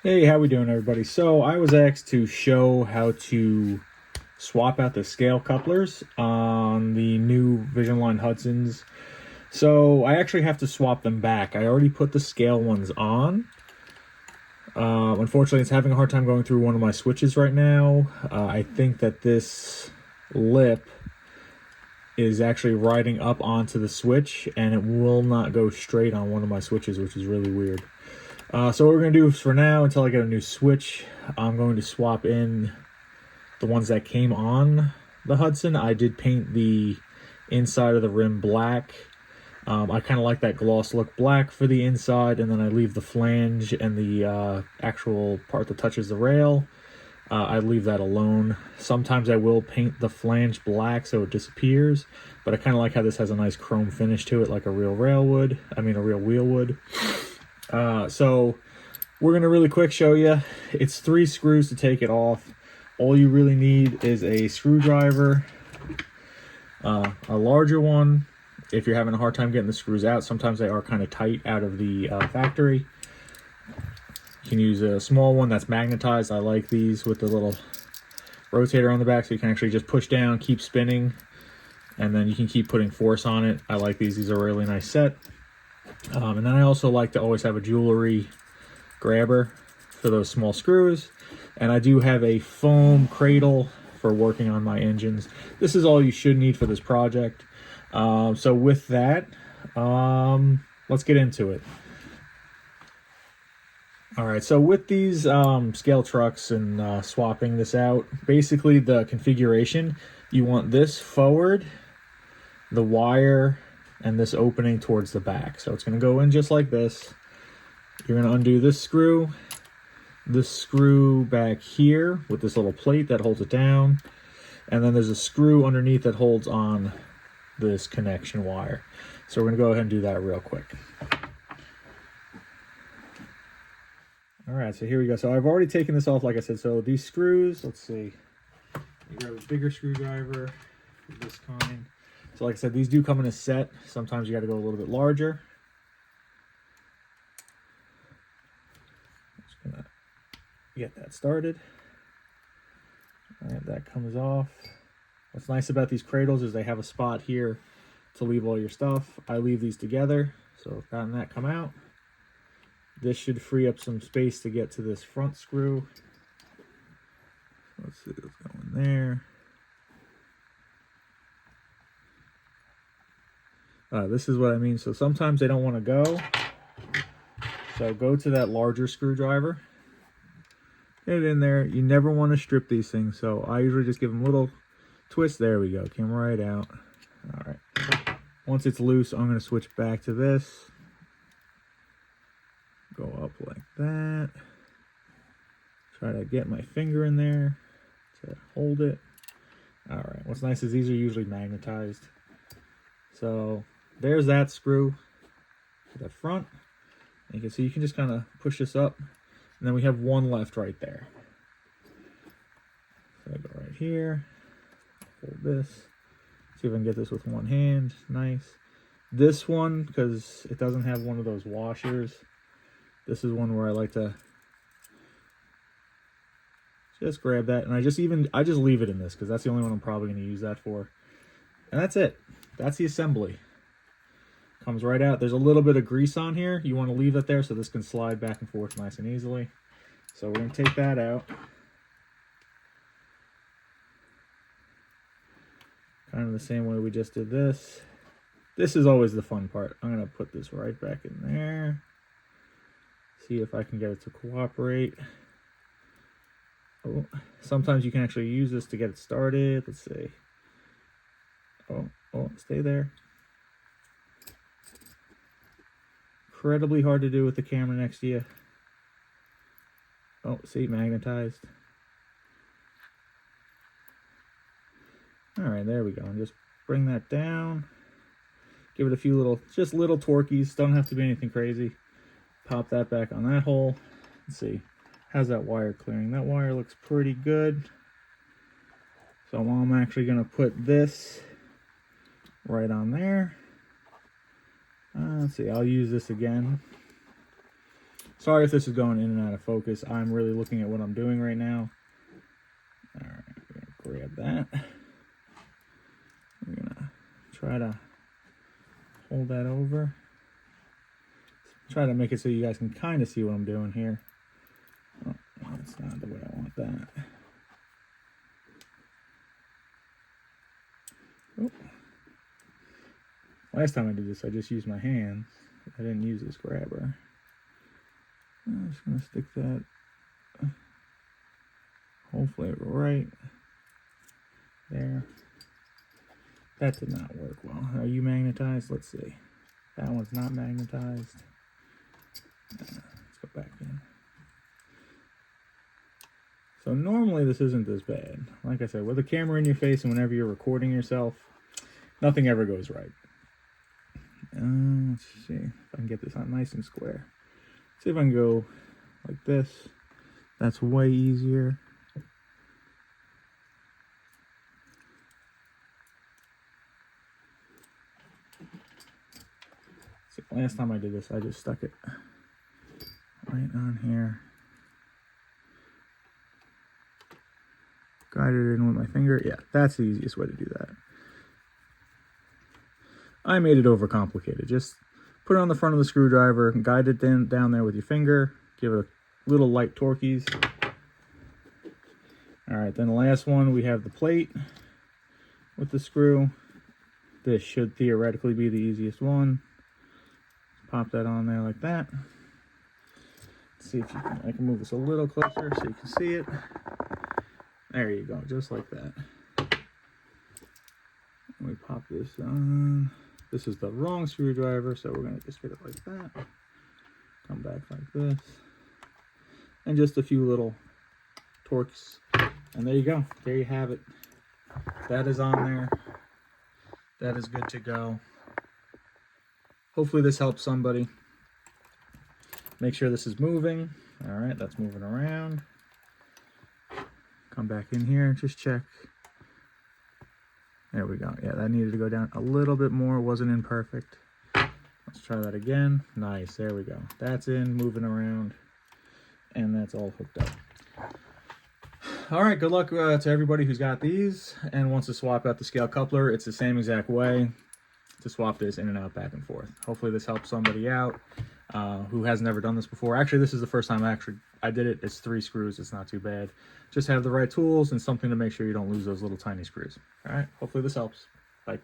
Hey, how we doing, everybody? So I was asked to show how to swap out the scale couplers on the new Visionline Hudsons. So I actually have to swap them back. I already put the scale ones on. Unfortunately, it's having a hard time going through one of my switches right now. I think that this lip is actually riding up onto the switch, and it will not go straight on one of my switches, which is really weird. So what we're going to do is, for now, until I get a new switch, I'm going to swap in the ones that came on the Hudson. I did paint the inside of the rim black. I kind of like that gloss look black for the inside, and then I leave the flange and the actual part that touches the rail. I leave that alone. Sometimes I will paint the flange black so it disappears, but I kind of like how this has a nice chrome finish to it, like a real rail would. I mean, a real wheel would. So we're going to really quick show you. It's 3 screws to take it off. All you really need is a screwdriver, a larger one. If you're having a hard time getting the screws out, sometimes they are kind of tight out of the factory. You can use a small one that's magnetized. I like these with the little rotator on the back, so you can actually just push down, keep spinning, and then you can keep putting force on it. I like these. These are a really nice set. And then I also like to always have a jewelry grabber for those small screws. And I do have a foam cradle for working on my engines. This is all you should need for this project. So with that, let's get into it. All right, so with these scale trucks and swapping this out, basically the configuration, you want this forward, the wire, and this opening towards the back. So it's going to go in just like this. You're going to undo this screw back here with this little plate that holds it down, and then there's a screw underneath that holds on this connection wire. So we're going to go ahead and do that real quick. All right, so here we go. So I've already taken this off, like I said. So these screws, let's see. You grab a bigger screwdriver of this kind. So like I said, these do come in a set. Sometimes you got to go a little bit larger. Just gonna get that started. All right, that comes off. What's nice about these cradles is they have a spot here to leave all your stuff. I leave these together, so I've gotten that come out. This should free up some space to get to this front screw. Let's see what's going there. This is what I mean. So sometimes they don't want to go. So go to that larger screwdriver. Get it in there. You never want to strip these things. So I usually just give them a little twist. There we go. Came right out. All right. Once it's loose, I'm going to switch back to this. Go up like that. Try to get my finger in there to hold it. All right. What's nice is these are usually magnetized. So there's that screw to the front. And you can see you can just kind of push this up. And then we have one left right there. So I go right here. Hold this. See if I can get this with one hand. Nice. This one, because it doesn't have one of those washers, this is one where I like to just grab that. And I just leave it in this because that's the only one I'm probably going to use that for. And that's it. That's the assembly. Comes right out. There's a little bit of grease on here. You want to leave it there so this can slide back and forth nice and easily. So we're going to take that out. Kind of the same way we just did this. This is always the fun part. I'm going to put this right back in there. See if I can get it to cooperate. Oh, sometimes you can actually use this to get it started. Let's see. Oh, stay there. Incredibly hard to do with the camera next to you. Oh, see, magnetized. All right, there we go. And just bring that down. Give it a few little torqueys. Don't have to be anything crazy. Pop that back on that hole. Let's see. How's that wire clearing? That wire looks pretty good. So I'm actually going to put this right on there. Let's see, I'll use this again. Sorry if this is going in and out of focus. I'm really looking at what I'm doing right now. All right, we're gonna grab that. We're gonna try to hold that over. Try to make it so you guys can kind of see what I'm doing here. Oh, that's not the way I want that. Oh. Last time I did this, I just used my hands. I didn't use this grabber. I'm just gonna stick that hopefully right there. That did not work well. Are you magnetized? Let's see. That one's not magnetized. Let's go back in. So normally this isn't this bad. Like I said, with a camera in your face and whenever you're recording yourself, nothing ever goes right. Let's see if I can get this on nice and square. See if I can go like this. That's way easier. See, last time I did this, I just stuck it right on here. Guided it in with my finger. Yeah, that's the easiest way to do that. I made it overcomplicated. Just put it on the front of the screwdriver, guide it down there with your finger, give it a little light torqueys. All right, then the last one, we have the plate with the screw. This should theoretically be the easiest one. Pop that on there like that. Let's see if you can, I can move this a little closer so you can see it. There you go, just like that. We pop this on. This is the wrong screwdriver, so we're gonna just get it like that. Come back like this. And just a few little torques. And there you go, there you have it. That is on there. That is good to go. Hopefully this helps somebody. Make sure this is moving. All right, that's moving around. Come back in here and just check. There we go. Yeah, that needed to go down a little bit more. It wasn't in perfect. Let's try that again. Nice, there we go. That's in, moving around, and that's all hooked up. All right, good luck to everybody who's got these and wants to swap out the scale coupler. It's the same exact way to swap this in and out, back and forth. Hopefully this helps somebody out who hasn't ever done this before. Actually, this is the first time I did it. It's 3 screws. It's not too bad. Just have the right tools and something to make sure you don't lose those little tiny screws. All right, hopefully this helps. Bye.